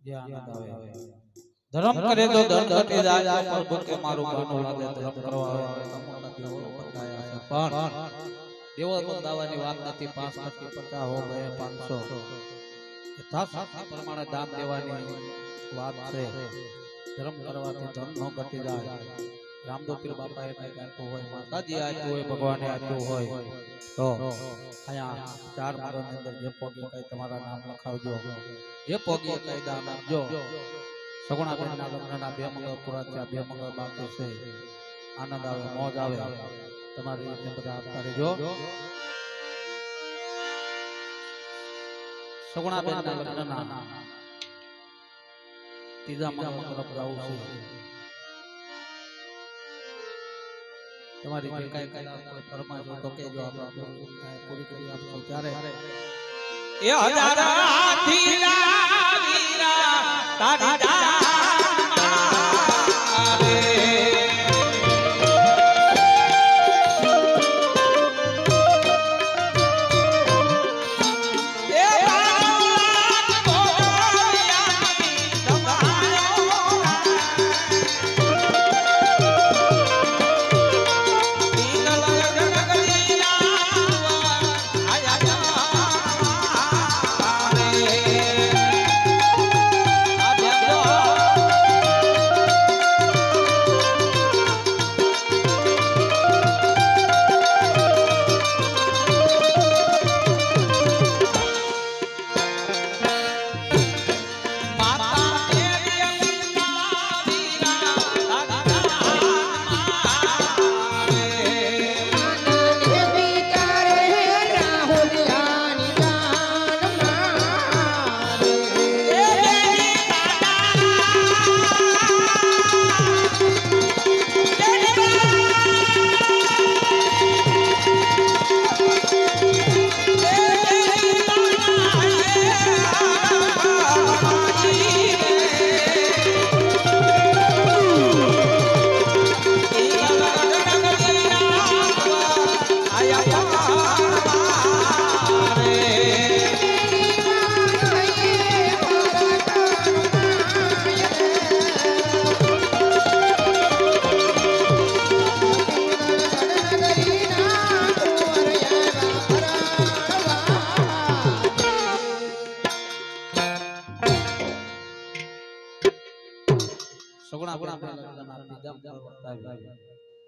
જે આનંદ આવે ધર્મ કરે તો દંડ ઘટી જાય પર કે મારું બાનું લાગે ધર્મ કરવા આવે અમુક દેવો બતાયા છે પણ દેવો બંધાવાની વાત નથી 5 કટી 50 હો ગયે 500 યથાશક્તિ પ્રમાણે દાન દેવાની વાત છે ધર્મ કરવાથી ધન નો ઘટી જાય રામદેવ પીર બાપાએ કઈ આપ્યું હોય માતાજી આપ્યું હોય ભગવાને આપ્યું હોય તો અહીંયા 4 માળાની અંદર જે પોગી કઈ તમારા નામ લખાવજો જે પોગી કઈ દાન આપજો સગુણા બેનના લગ્નના 2 મંગળ પૂરા થયા 2 મંગળ બાકી છે આનંદ આવે મોજ આવે તમારી રીતે બધા આપતા રહેજો સગુણા બેનના લગ્નના ત્રીજા મંગળ તરફ જવું છે તમારી જે કઈ કોઈ ફરમાઈશ હોય તો કહેજો આપણે પૂરી કરી આપશું ત્યારે એ હજારાથી વીરા તારી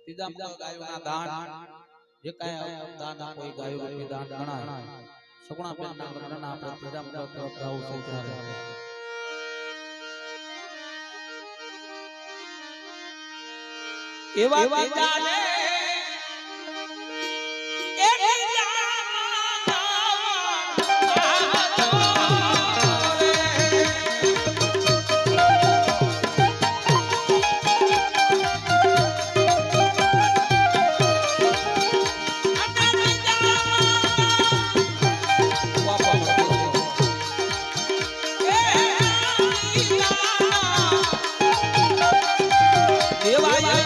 ત્રીજા ગાયોના દાન જે કાંઈ દાન કોઈ ગાયો રૂપી દાન ગણાય સગુણા બેનના લગ્નના આપણે ત્રીજા મંગળ તરફ જવું છે ત્યારે એવા ત્રીજાને દેવાય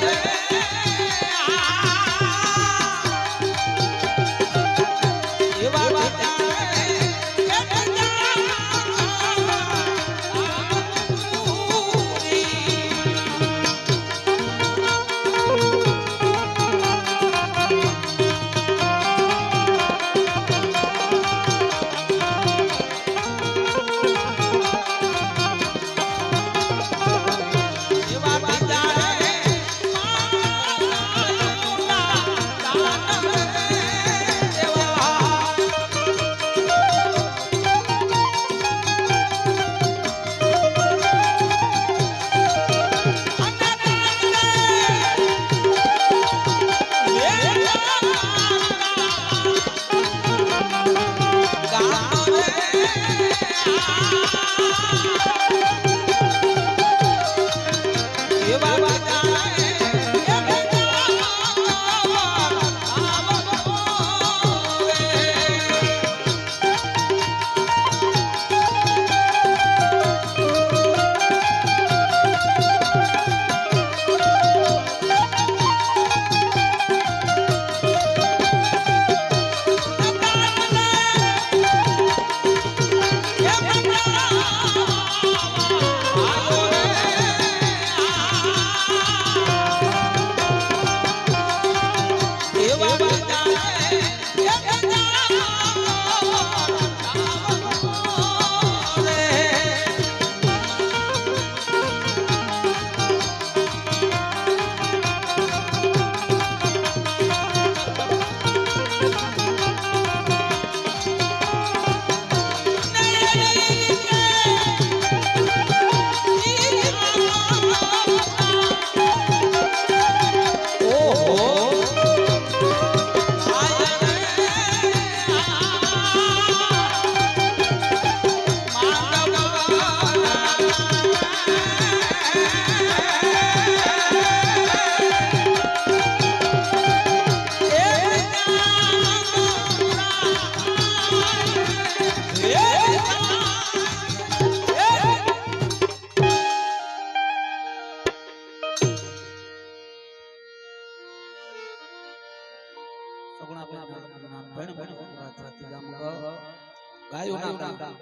ગાયોના દામ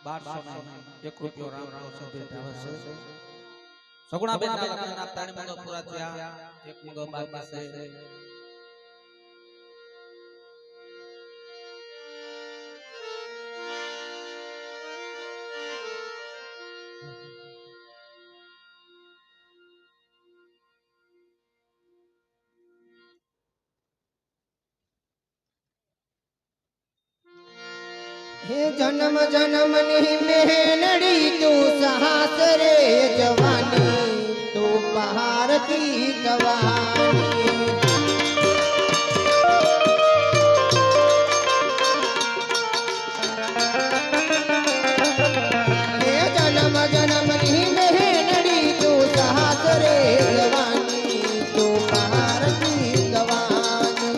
1200 1 રૂપિયો રામ પ્રોસેસ ભેટ આવે છે સગુણા બેન ના લગ્નના 3 મગો પૂરા થયા 1 મગો બાકી છે हे जन्म जन्म नहीं मेहनड़ी तू साहस रे जवानी तू पहाड़ की जवानी हे जन्म जन्म नहीं मेहनड़ी तू साहस रे जवानी तू पहाड़ की जवानी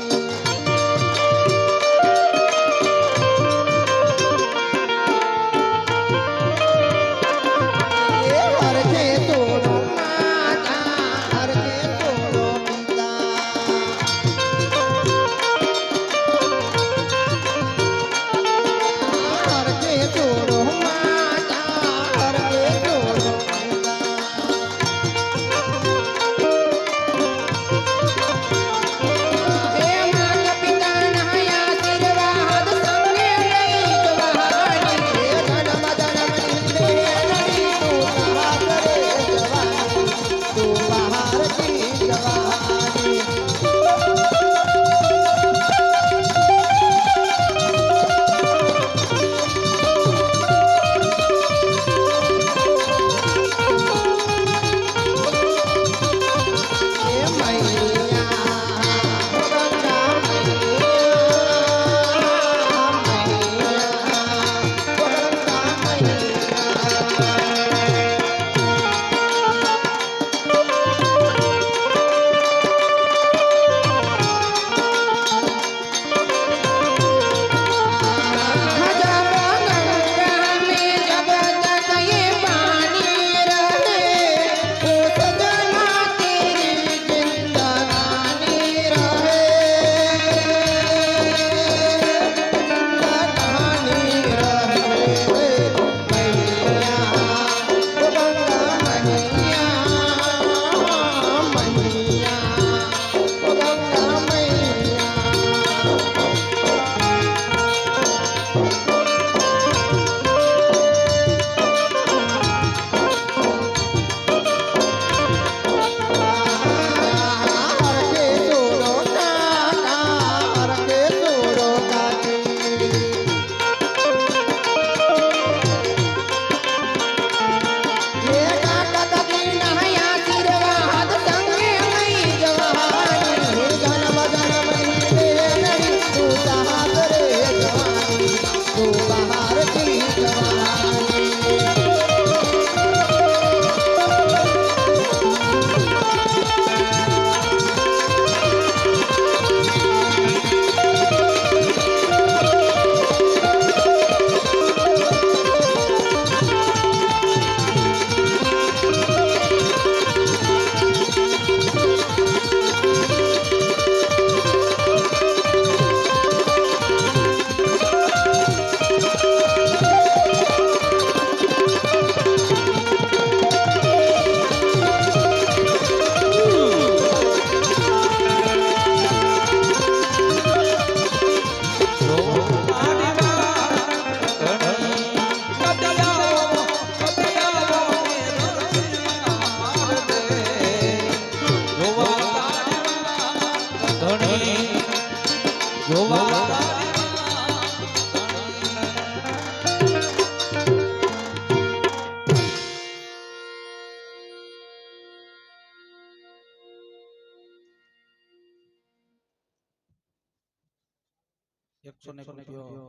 એકસો ને રૂપિયો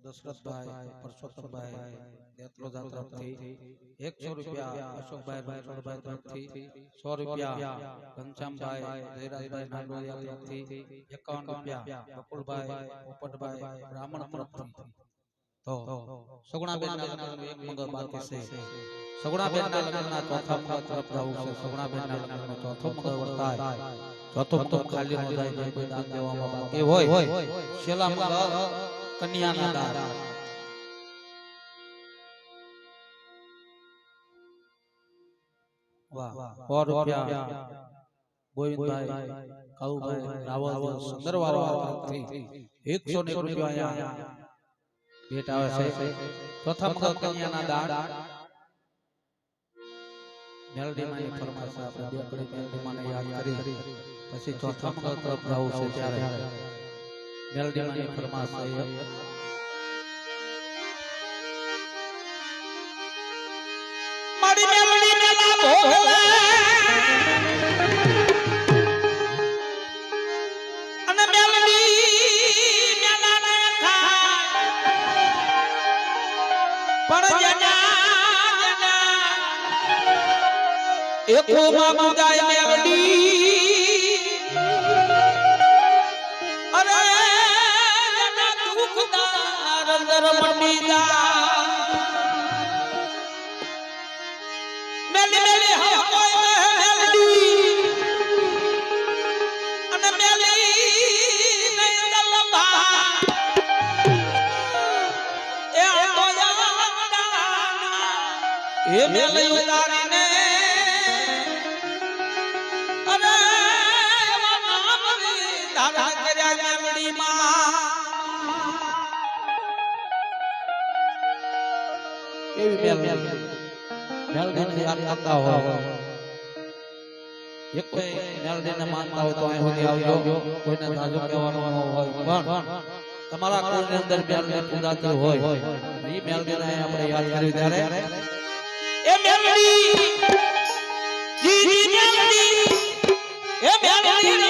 દશરથભાઈ પરસોત્તમભાઈ દેતલોજા તરફથી 100 રૂપિયા અશોકભાઈ રાઠોડભાઈ તરફથી 100 રૂપિયા ઘનશ્યામભાઈ જયરાજભાઈ નાંદોડિયા તરફથી 51 રૂપિયા બકુલભાઈ પોપટભાઈ બ્રાહ્મણ તરફથી તો સગુણાબેનના લગ્નનું એક મંગળ બાકી છે. સગુણાબેનના લગ્નના ચોથા મંગળ તરફ જવું છે. સગુણાબેનના લગ્નનો ચોથો મંગળ વર્તાય. ચોથો મંગળ ખાલી ન જાય. જે કોઈ દાન દેવામાં બાકી હોય છેલ્લા મંગળ કન્યાના દાન. વાહ 100 રૂપિયા ગોવિંદભાઈ કાળુભાઈ રાવલ સુંદરવાળા તરફથી 101 રૂપિયા અહીંયા ભેટ આવે છે. ચોથા મંગળ કન્યાના દાન મેલડીમાની ફરમાઈશ આપણે બે કડી મેલડીમાને યાદ કરી પછી ચોથા મંગળ તરફ જવું છે. ત્યારે મેલડીમાની ફરમાઈશ મારી મેલડી મેલા ભોગવે અને મેલડી મેલા ને થાય પણ જના એકો માં મુદાય મેલડી અરે જના દુખદાર અંદર મંડી જા એ મેલે ઉતારીને અરે એવા નામની ધારણ કર્યા મેલડીમાં. કેવી મેલડીને યાદ કરતા હોય એક કોઈ મેલડીને માનતા હોય તો અહીં સુધી આવજો. કોઈને સાજુ કહેવાનું હોય પણ તમારા કોઈની અંદર મેલડી પૂજાતી હોય એ મેલડીને આપણે યાદ કરી ત્યારે એ મેલડી જી મેલડી એ મેલડી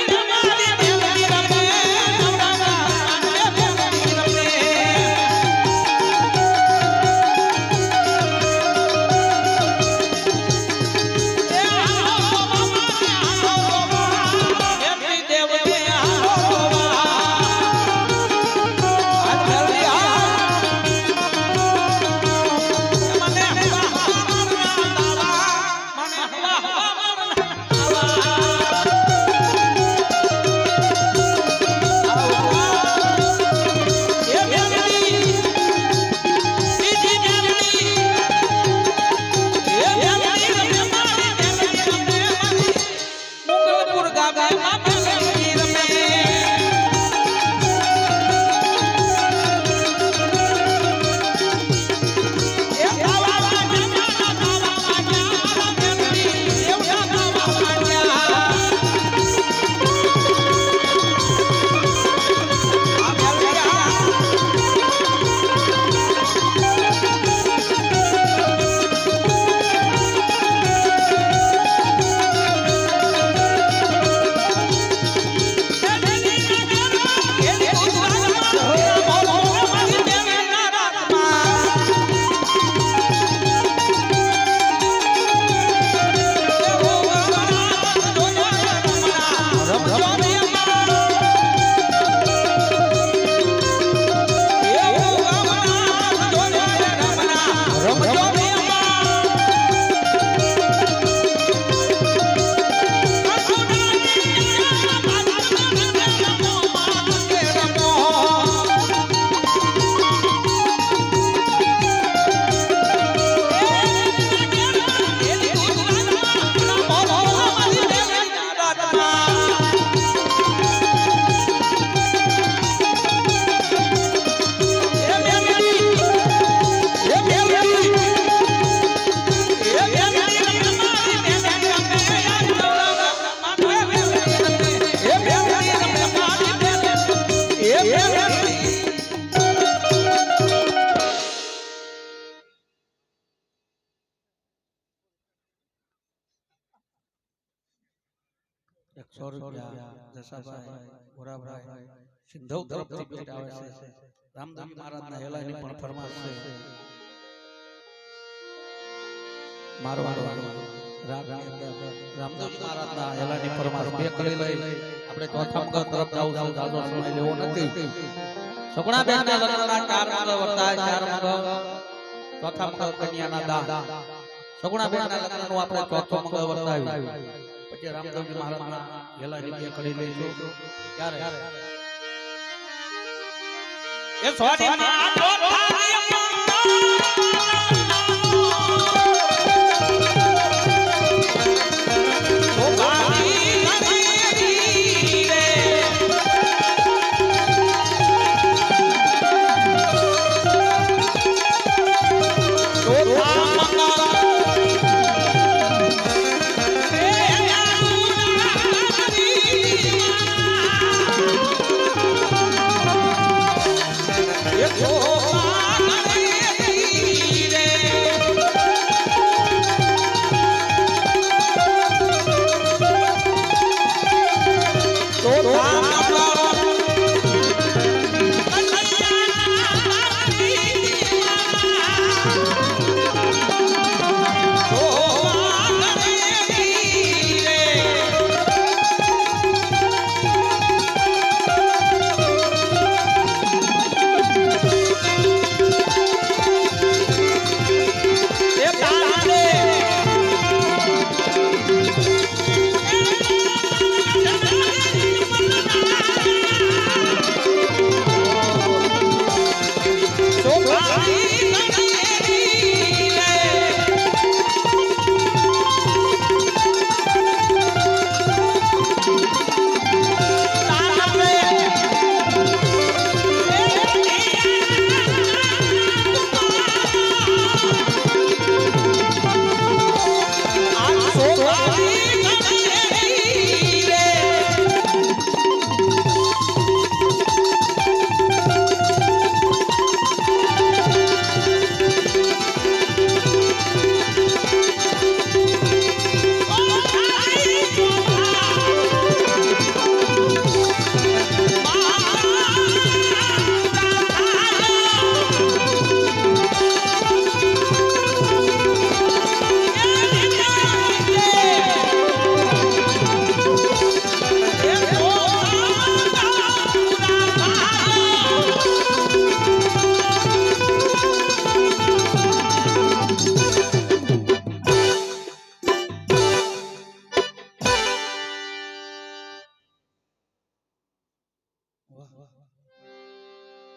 સિંધવ તરફથી ભેટ આવે છે. રામદેવજી મહારાજના હેલાની પણ ફરમાશ છે. રામદેવજી મહારાજના હેલાની ફરમાશ બે કરી લઈ આપણે ચોથા મંગળ તરફ જવું છે. દાદો સમય લેવો નથી. સગુણા બેન ના લગ્નના 4 મંગળ વર્તાય 4 મંગળ ચોથા મંગળ કન્યાના દાન સગુણા બેન ના લગ્નનું આપણે ચોથો મંગળ વર્તાવ્યું પછી રામદેવજી મહારાજના હેલા જગ્યા કરી લઈશું ત્યારે એ સોરી માં ચોથા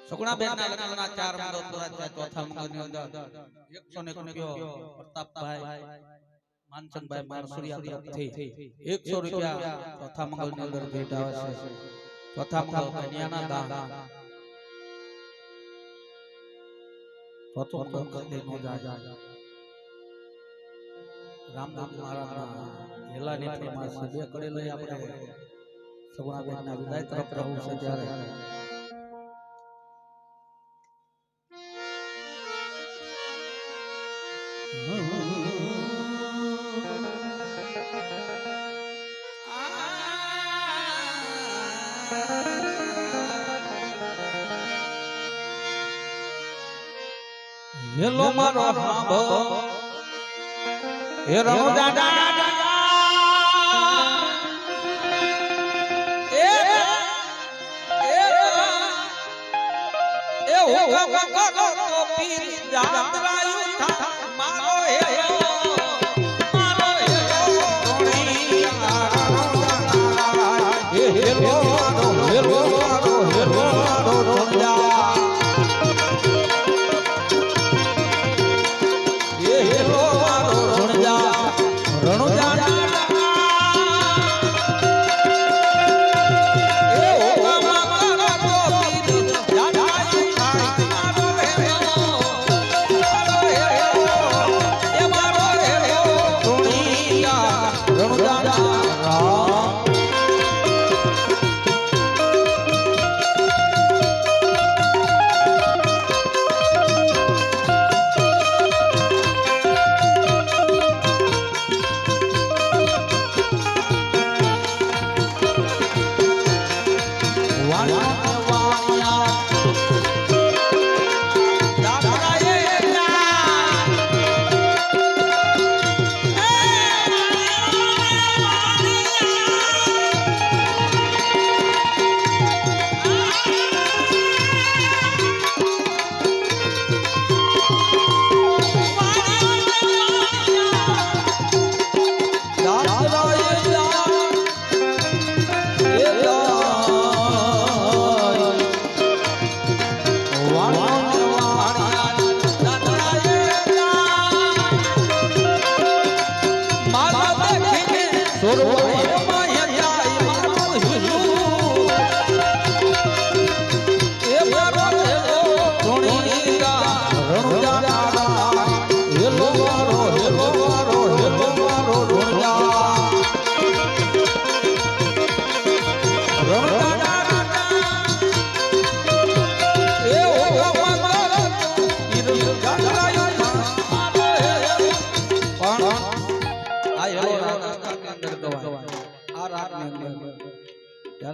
સગુણા બેન ના લગ્નના 4 મંગળ પૂરા ચોથા મંગળની અંદર 101 રૂપિયો પ્રતાપભાઈ માનસનભાઈ મારસુરિયા તરફથી 100 રૂપિયા ચોથા મંગળની અંદર ભેટ આવે છે ચોથા મંગળ કન્યાના દાન ચોથો મંગળ કઈ નો જાય રામદેવ મહારાજના હેલા નીતિમાં સજે કરી લઈ આપણે સગુણા બેન ના વિદાય તરફ રહું છે ત્યારે હેલો મારો હાંભો હે રણો દાદા એ હોગા કો પીર જાતરાયું થા મારો હેલો મારો હેલો હે હેલો હેલો હેલો રણજા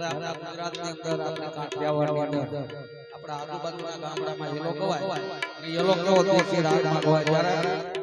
જ્યારે આપણા ગુજરાતની અંદર આપણે કાઠિયાવાડની અંદર આપણા આજુબાજુના ગામડામાં યલો કવાય અને યલો કેવો દેશી રાગમાં કવાય જ્યારે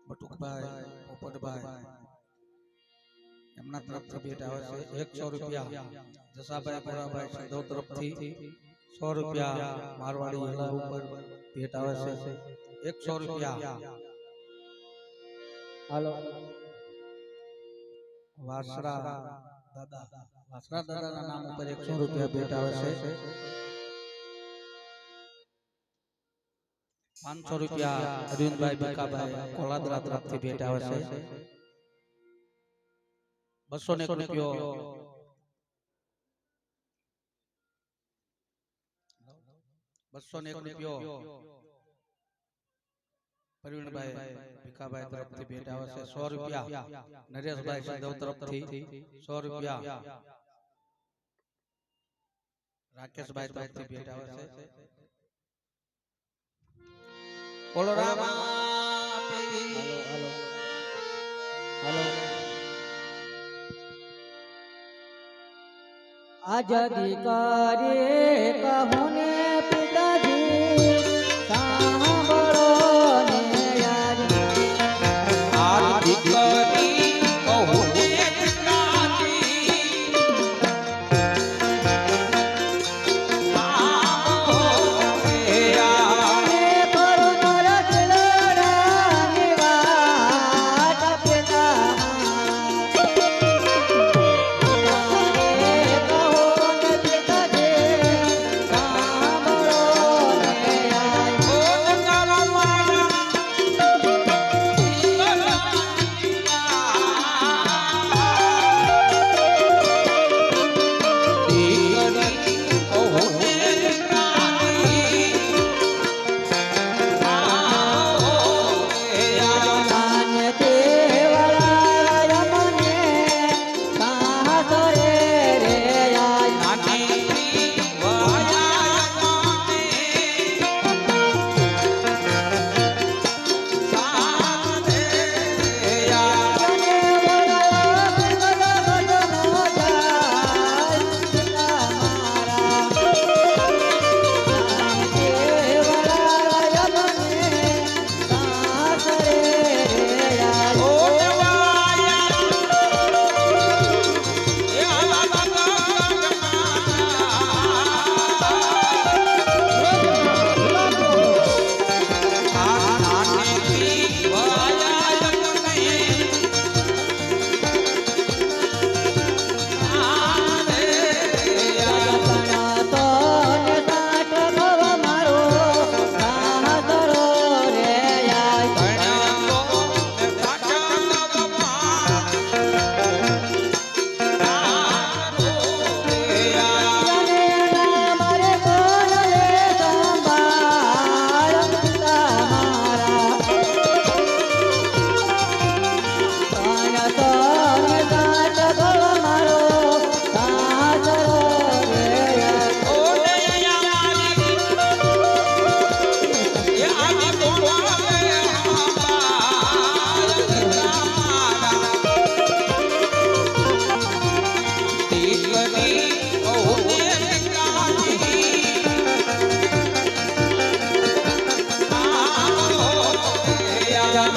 બટુકભાઈ પોપટભાઈ એમના તરફથી ભેટ આવે છે 100 રૂપિયા જસાભાઈ પુરાભાઈ સંધો તરફથી 100 રૂપિયા મારવાડી હેલા ઉપર ભેટ આવે છે 100 રૂપિયા હાલો વાસરા દાદાના નામ ઉપર 100 રૂપિયા ભેટ આવે છે 500 રૂપિયા અરવિંદભાઈ ભીખાભાઈ કોલાદરા તરફથી ભેટ આવે છે 201 રૂપિયો પ્રવીણભાઈ ભીખાભાઈ તરફથી ભેટ આવે છે 100 રૂપિયા નરેશભાઈ સંધવ તરફથી 100 રૂપિયા રાકેશભાઈ તરફથી ભેટ આવે છે બોલો રામા હાલો આઝાદી કરે કહું ને પિતાજી સાંભળો ને યાર દીકરી કહું ને સાંભળો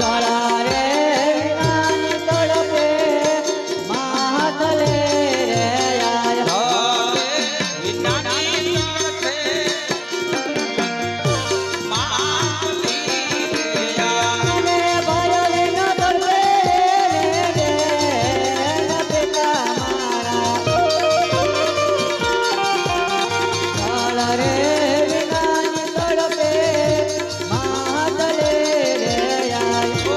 કાળા રે વિનાની તડપે માતલે રે આયા અને ભયલી ન તડપે રે પિતા મારા કાળા રે વિનાની તડપે માતલે રે આયા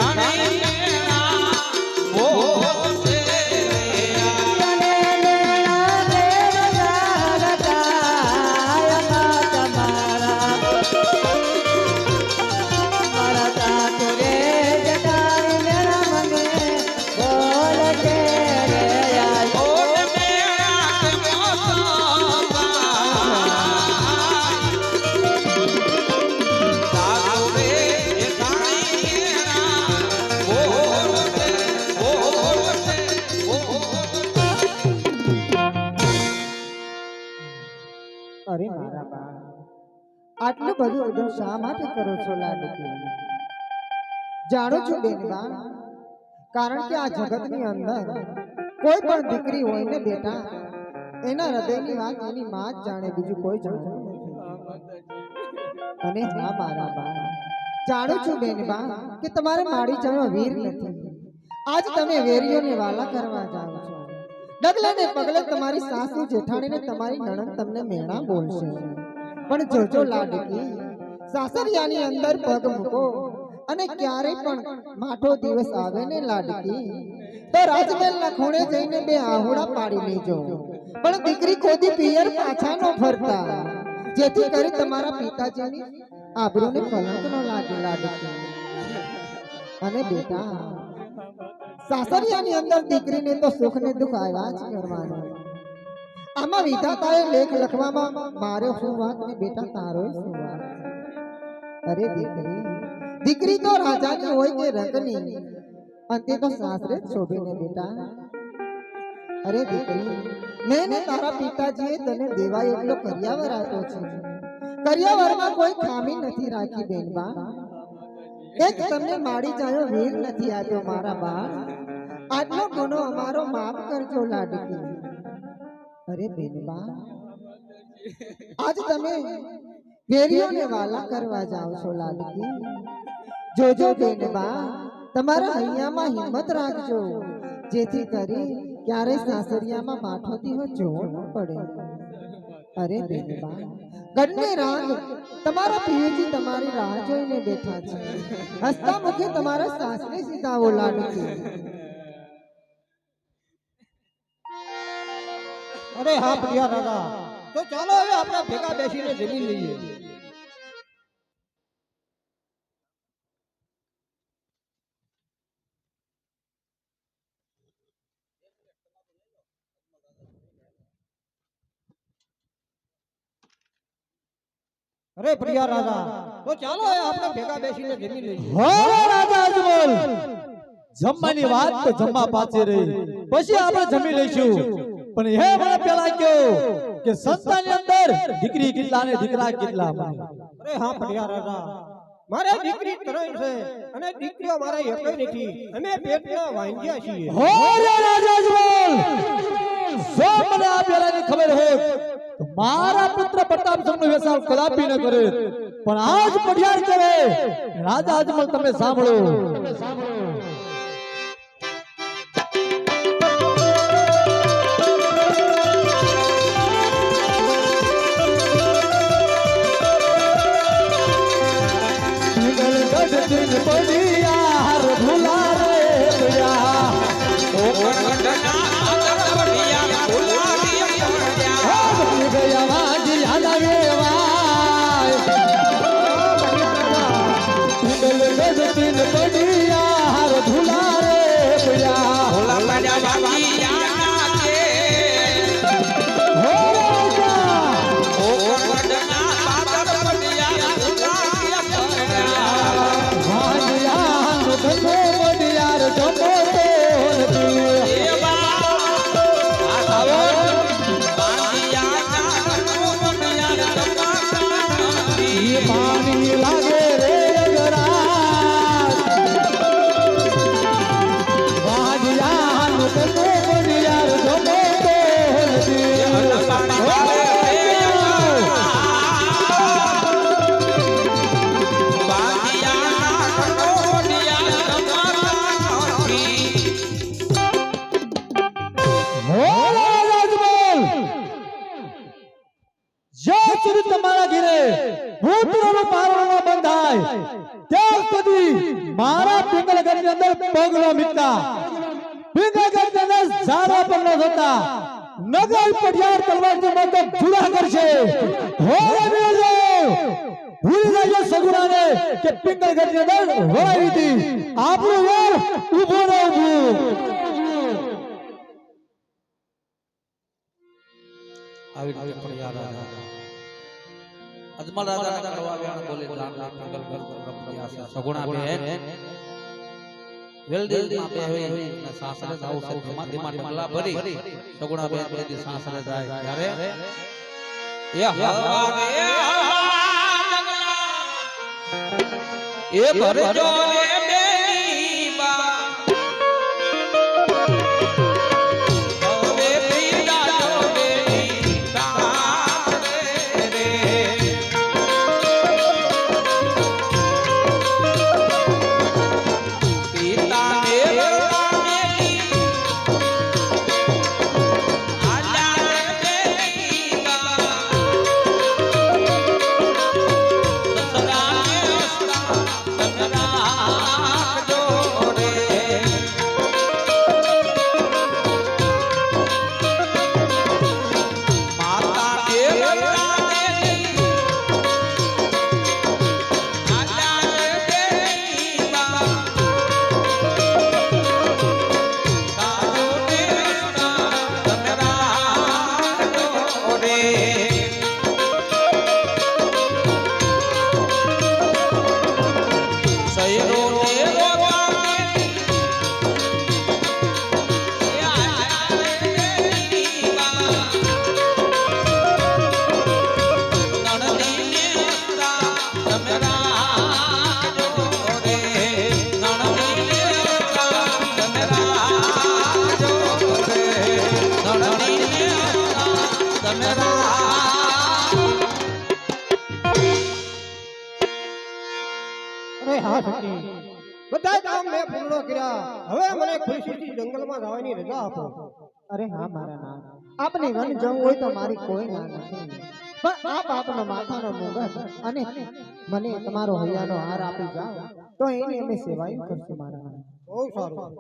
ઘાણી મેણા બોલ છે અરે મારા બા, આટલું બધું ઉદમ શા માટે કરો છો લાડકી? જાણો છો બેનબા, કારણ કે આ જગતની અંદર કોઈ પણ દીકરી હોય ને બેટા, એના હૃદયની વાત એની માં જ જાણે, બીજું કોઈ જાણતું નથી. અને હા મારા બા, જાણું છું બેનબા કે તમારે મારી જેવો વીર નથી. આજ તમે વેરીઓને વાલા કરવા જાઓ છો. ડગલે ને પગલે તમારી સાસુ જેઠાણીને તમારી નણંદ તમને મેણા બોલશે. પણ જોજો લાડકી, સાસરિયાની અંદર પગ મૂકો અને ક્યારે પણ માઠો દિવસ આવે ને લાડકી, તો રાજમહેલના ખૂણે જઈને બે આહુડા પાડી લેજો. પણ દીકરી ખોદી પિયર પાછા ન ફરતા, જેથી કરી તમારા પિતાજીની આબરૂને કલંક ન લાગે લાડકી. અને બેટા, સાસરિયાની અંદર દીકરીને તો સુખ ને દુઃખ આવ્યા જ કરવાનું. આમાં વિધાતાએ લેખ લખવામાં મારો શું વાંક ને બેટા તારો શું વાંક? અરે દીકરી, દીકરી તો રાજાની હોય કે રંગની, અંતે તો સાસરે જ શોભે ને બેટા. અરે દીકરી, મેં ને તારા પિતાજીએ તને દેવા એટલો કર્યાવર આપ્યો છે. કર્યાવરમાં કોઈ ખામી નથી રાખી બેનબા. એક તમને માડી જાયો વીર નથી આપ્યો મારા બા. આટલો ગુનો અમારો માફ કરજો લાડકી. અરે બેનબા, આજ તમે વેરીઓને વાલા કરવા જાઓ છો લાડકી. જોજો બેનબા, તમારા હૈયામાં હિંમત રાખજો, જેથી કરી ક્યારે સાસરિયામાં માઠો દિવસ જોવો ન પડે. અરે બેનબા, ગણને રાગ તમારા પિયુજી તમારી રાહ જોઈને બેઠા છે. હસતા મુખે તમારા સાસરે સીધાઓ લાડકી. અરે હા પ્રિયા દાદા, તો ચાલો હવે આપણે ભેગા બેસીને જમી લઈએ. અરે પ્રિયા રાજા, તો ચાલો હવે આપણે ભેગા બેસીને જમી લઈએ. હો રાજા અજમલ, જમવાની વાત તો જમવા પાછી રહી, પછી આપણે જમી લઈશું. પણ હે મને પેલા કહો કે સંતાનની અંદર દીકરી કેટલા ને દીકરા કેટલા? અરે હા પ્રિયા રાજા, મારે દીકરી ત્રણ છે અને દીકરીઓ મારે એકય નથી. અમે પેટના વાંગ્યા છીએ. હો રાજા અજમલ, જો મને આ પેલાની ખબર હોત તો મારા પુત્ર પ્રતાપ સિંહનો વેસાલ કદાપી ન કરે. પણ આજ પઢિયાર કરે રાજા અજમલ, તમે સાંભળો. પડિયાર ભૂલા રે દયા, ઓ ગયા વાજી યાદ આવે વાય. ગજતીન પડિયા અંદર પગ ન મૂકતા, પિંગલગઢની અંદર ઝાડા પર ન થતા, નગર પટિયાર તલવારથી માત્ર જુદા કરશે. હો રવિરાજો, ભૂલી જાય સગુણાને કે પિંગલગઢની અંદર વળાવી હતી. આપણું વાર ઊભો ન ઊભું. આવી રીતે પડિયાર રાજા અજમલ રાજાને કરવા આવ્યા બોલે લાંબા પિંગલગઢ રમતી આશા સગુણા બેન વેલડીમાં બેહી ને સાસરે જાવ છે ધીમા ઢગલા ભરી સગુણા બેન બેદી સાસરે જાય ત્યારે એ હવારે એ ભરજો રે બેની બા હવે પીડા જો બેની સાસરે રે અરે હા સખી, બધા કામ મેં પૂર્ણ કર્યા. હવે મને ખુશીથી જંગલમાં જવાની રજા આપો. અરે હા મારા નાથ, આપને વન જવું હોય તો મારી કોઈ ના નથી, પણ આપ આપનો માથાનો મુગટ અને મને તમારો હૈયાનો હાર આપી જાઓ તો એની અમે સેવાયું કરશું મારા નાથ. બહુ સારું.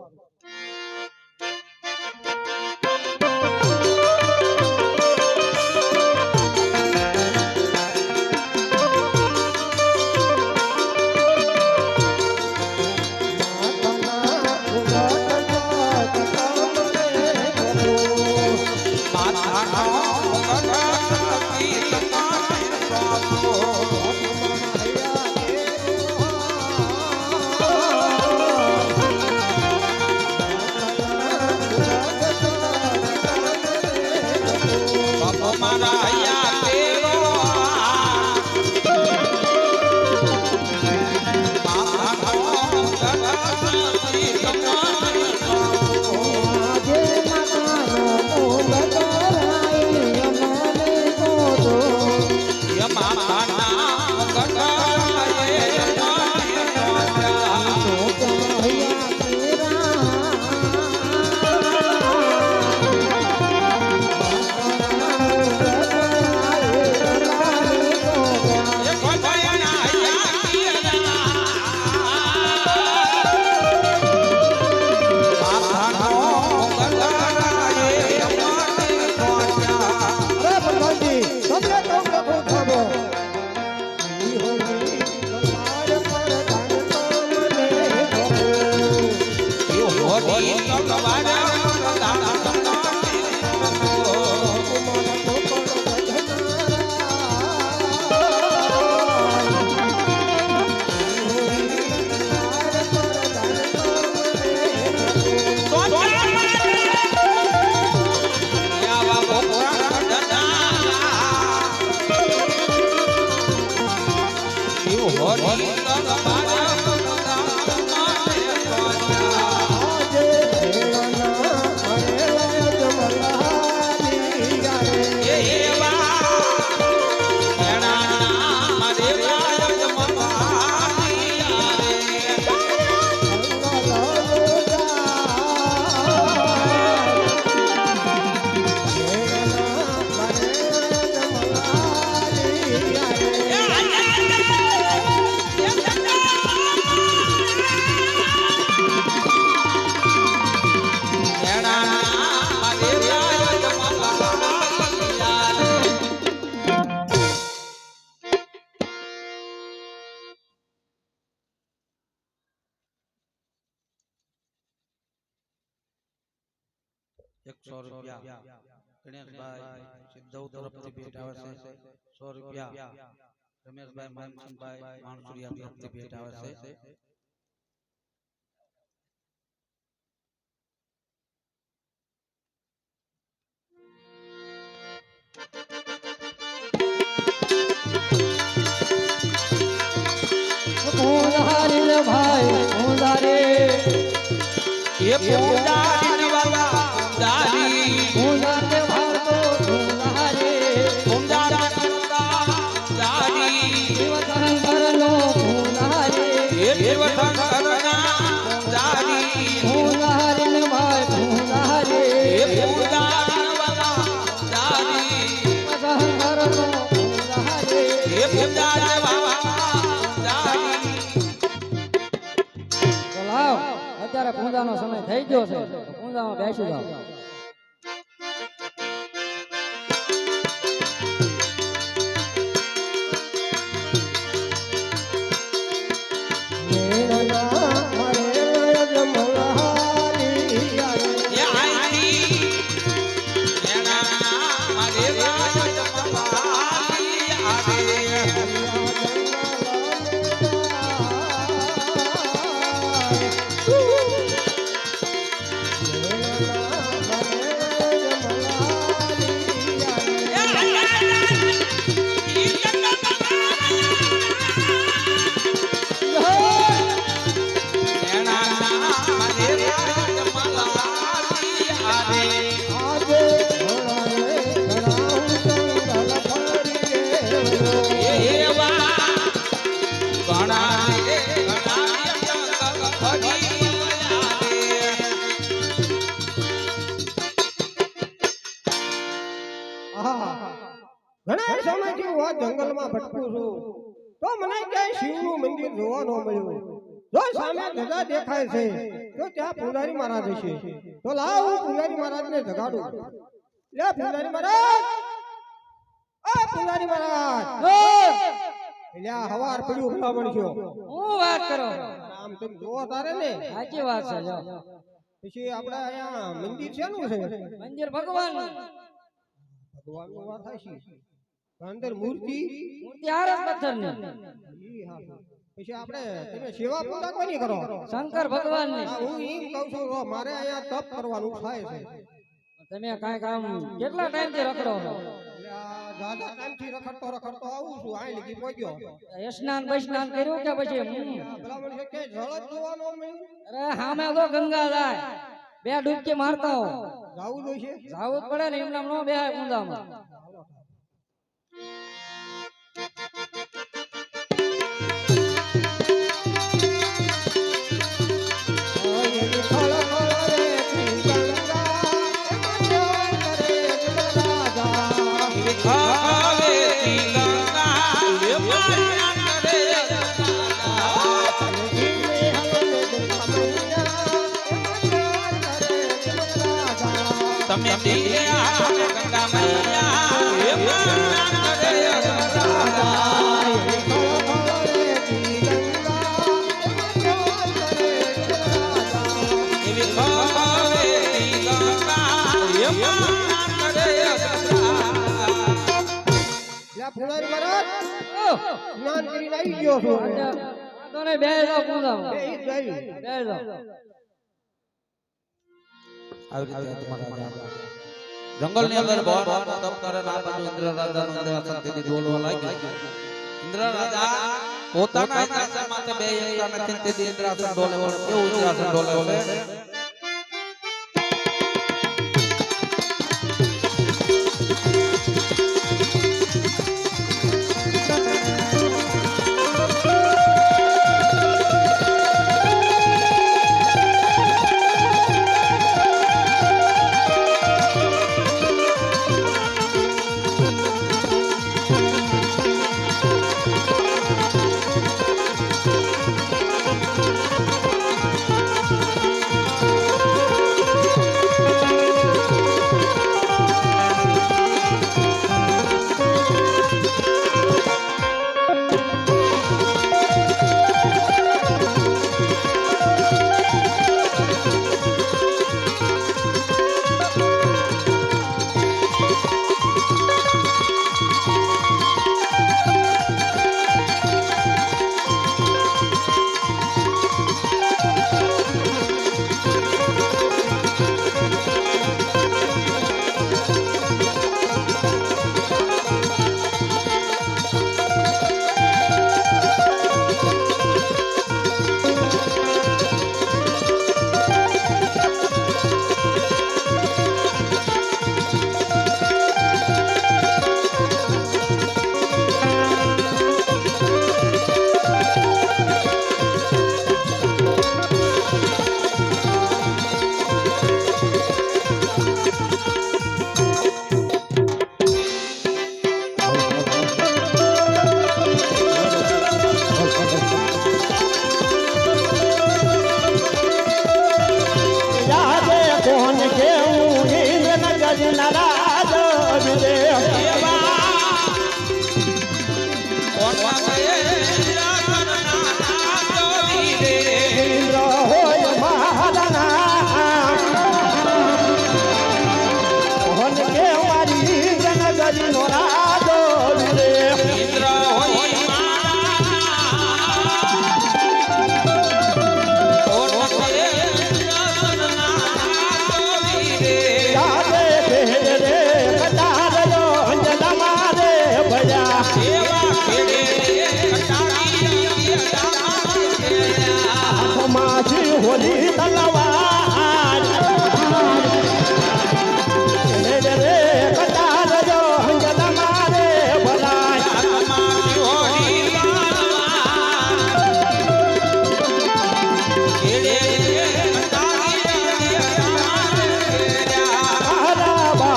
100 રૂપિયા ગણેશભાઈ સિદ્ધવ તરફથી ભેટ આવે છે 100 રૂપિયા રમેશભાઈ માનસિંહભાઈ માણસુરિયા તરફથી ભેટ આવે છે પૂજારી ભાઈ પૂજારી એ પૂજારી વાલા પૂજારી પૂજારે ભારતો પૂજારી પૂજારી પૂજારી શિવશંકરનો પૂજારી એ શિવશંકરના પૂજારી પૂજારી ભાઈ પૂજારી એ પૂજારી વાલા પૂજારી શિવશંકરનો પૂજારી એ પૂજારી વાલા લાવ અત્યારે પૂજાનો સમય થઈ ગયો છે પૂજામાં બેસી જાવ ઘણા સમયથી હું આ જંગલમાં ભટકું છું તો મને ક્યાંય શિવનું મંદિર જોવા ન મળ્યું જો સામે ધજા દેખાય છે તો ત્યાં પૂજારી મહારાજ હશે તો લાવ હું પૂજારી મહારાજને જગાડું લે પૂજારી મહારાજ આ પૂજારી મહારાજ એટલે આ હવાર પડ્યું ભલામણ થયો હું વાત કરો આમ તમે જોવા તારે ને સાચી વાત છે જો પછી આપણે અહીંયા મંદિર શેનું છે મંદિર ભગવાન ભગવાનનું વાત થાય છે અંદર મૂર્તિ મૂર્તિ આરસ પથ્થરની પછી આપણે તમે સેવા પૂજા કોની કરો શંકર ભગવાનની હું એમ કહું છું મારે અહીંયા તપ કરવાનું થાય છે તમે કાંઈ કામ કેટલા ટાઈમથી રખડો છો દાદા ટાઈમથી રખડતો આવું છું આ લીધી પહોંચ્યો સ્નાન બૈસ્નાન કર્યું કે પછી ભલામણ છે કે જળ જ જોવાનો મળ્યું અરે હામે તો ગંગા જાય બે ડૂબકી મારતા હો જાવું જોઈશે જાવું જ પડે ને એમ નામ નો બેહાય ઊંધામાં તમે દિયા ગંગા મૈયા હે મારા કરે એવી ખાવે ગંગા હે મારા કરે લા ફુલારી મહારાજ સ્નાન કરીને આવી ગયો છું તો ને બે જાવ ઊંધામાં એ જઈ બે જાવ જંગલ ની અંદર ભગવાન તપ કરે ના બાજુ ઇન્દ્ર રાજા નું ઇન્દ્રાસન થી બોલવા લાગ્યો ઇન્દ્ર રાજા પોતાના ઇન્દ્રાસન માટે બે એકતા નથી તેથી ઇન્દ્રાસન ડોલે એવું ઇન્દ્રાસન ડોલે ગજી નારાજ વિરે ઇન્દ્ર હોય મહારાણા મોહન કે મારી ગજી નો રાજ વિરે હોલી તલવાર રે કટાર જો હંજલ મારે ભલાય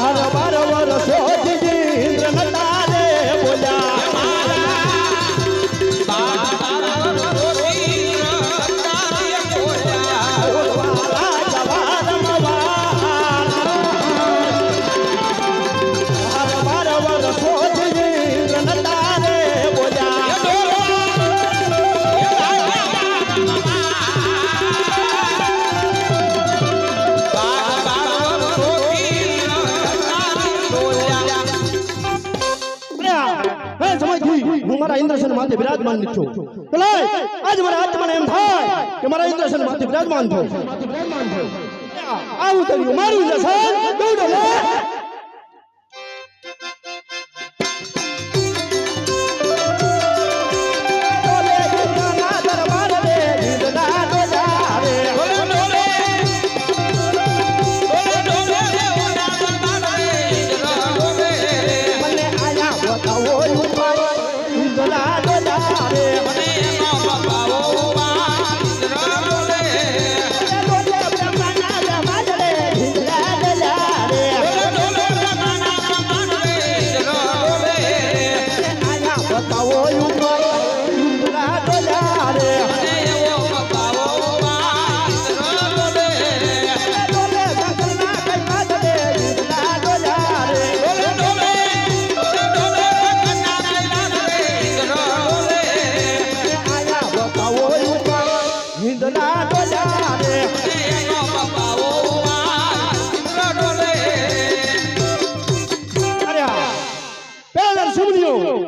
બાર બાર વર્ષો ઇન્દ્ર નતા રે બોલ્યા મારા ઇન્દ્રસન માથે વિરાજમાન છું તો લઈ આજ મારા આત્માને એમ થાય કે મારા ઇન્દ્રસન માથે વિરાજમાન થયો આવું થયું મારું ઇન્દ્રસન દોડો લે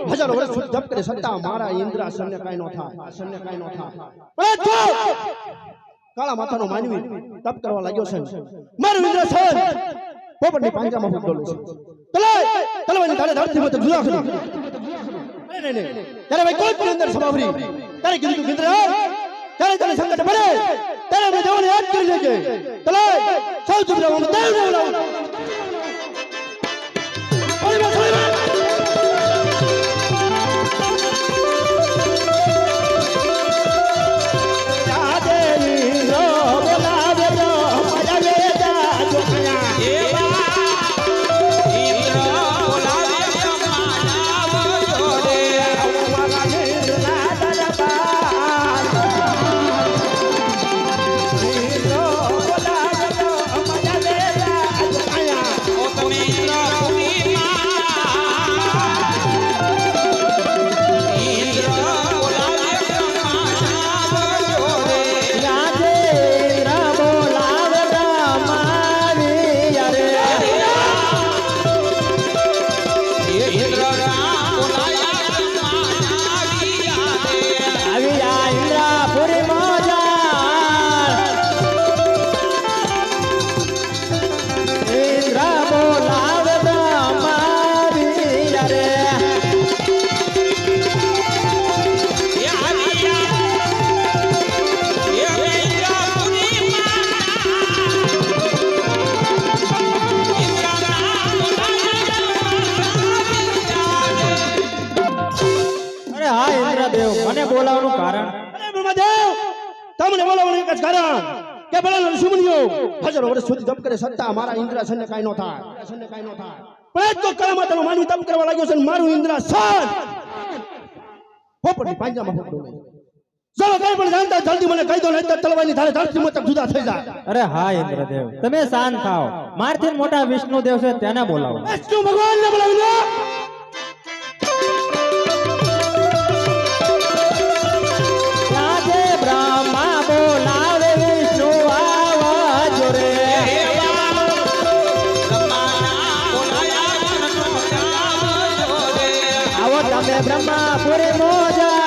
હજારો વર્ષ સુધી જપ કરે છતાં મારા ઇન્દ્રાસનને કાંઈ ન થાય પણ જો કાળા માથાનો માનવી તપ કરવા લાગ્યો છે મારું ઇન્દ્રાસન પોપટની પાંજરામાં ફૂટડોલે છે તલવાની તારે ધરતી મત જુદા કરી નહીં ત્યારે ભાઈ કોઈ પણ અંદર સમાવરી ત્યારે કીધું કે ઇન્દ્ર ત્યારે તને સંકટ પડે ત્યારે મેં દેવને યાદ કરી લેજે તલે સૌ ચુદ્રામાં દેવ બોલાવું મને બોલાવવાનું કારણ અરે બ્રહ્મદેવ તમને બોલાવવાનું એક જ કારણ કે ભલા ઋષિમુનિઓ હજારો વર્ષ સુધી તપ કરે છતાં મારા ઇન્દ્રાસનને કાંઈ ન થાય પણ તો કાળામાતાનો માનવી તપ કરવા લાગ્યો છે મારું ઇન્દ્રાસન પોપટની પાંજરામાં ફૂટડોલે જો કઈ પણ જાણતા જલ્દી મને કહી દો નહીં તો તલવારની ધારે ધરતી મતલબ જુદા થઈ જાય. અરે હા ઇન્દ્રદેવ તમે શાંત થાઓ મારથી મોટા વિષ્ણુદેવ છે તેને બોલાવો વિષ્ણુ ભગવાનને બોલાવી લો. રાજે બ્રહ્મા બોલાવે વિષ્ણુ આવજો રે આવો તમે બ્રહ્મા પૂરી મોજા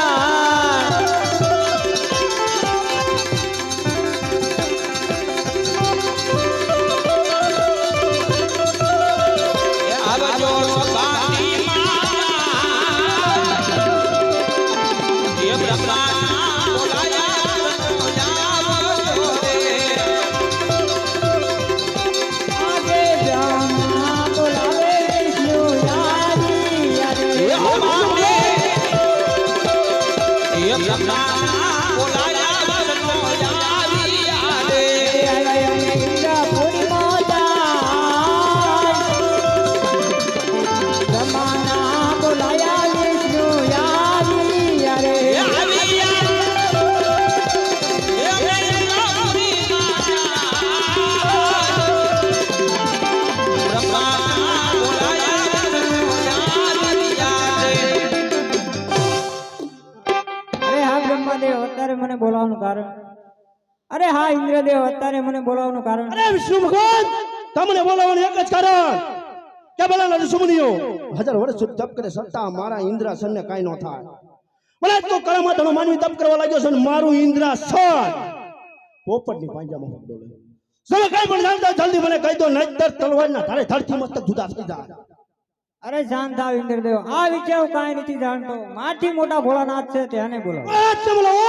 મને બોલાવવાનું કારણ અરે હા ઇન્દ્રદેવ અત્યારે મને બોલાવવાનું કારણ અરે વિષ્ણુ ભગવાન તમને બોલાવવાનું એક જ કારણ કે બોલાના ઋષિમુનિઓ હજાર વર્ષ સુધી તપ કરે સત્તા મારા ઇન્દ્રાસનને કાઈ ન થાય. મને તો કરામાતનો માનવી તપ કરવા લાગ્યો છે અને મારું ઇન્દ્રાસન પોપટની પાંજામાં ડોલે. તમે કઈ પણ જાણતા જલ્દી મને કહી દો નહીતર તલવારના ધારે ધરતી મસ્તક જુદા થઈ જાય. અરે શાંત થાવ ઇન્દ્રદેવ આ વિચાર હું કાંઈ નથી જાણતો માથી મોટા ભોળાનાથ છે તેને બોલાવો બોલાવો.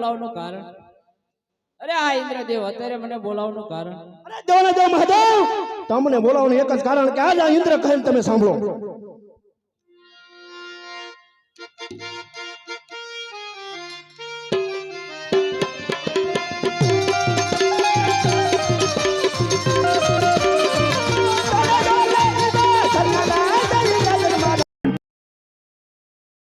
બોલાવવાનું કારણ? અરે આ ઇન્દ્રદેવ અત્યારે મને બોલાવવાનું કારણ? અરે દેવાના દેવ મહાદેવ તમને બોલાવવાનું એક જ કારણ કે આજ આ ઇન્દ્ર કહે તમે સાંભળો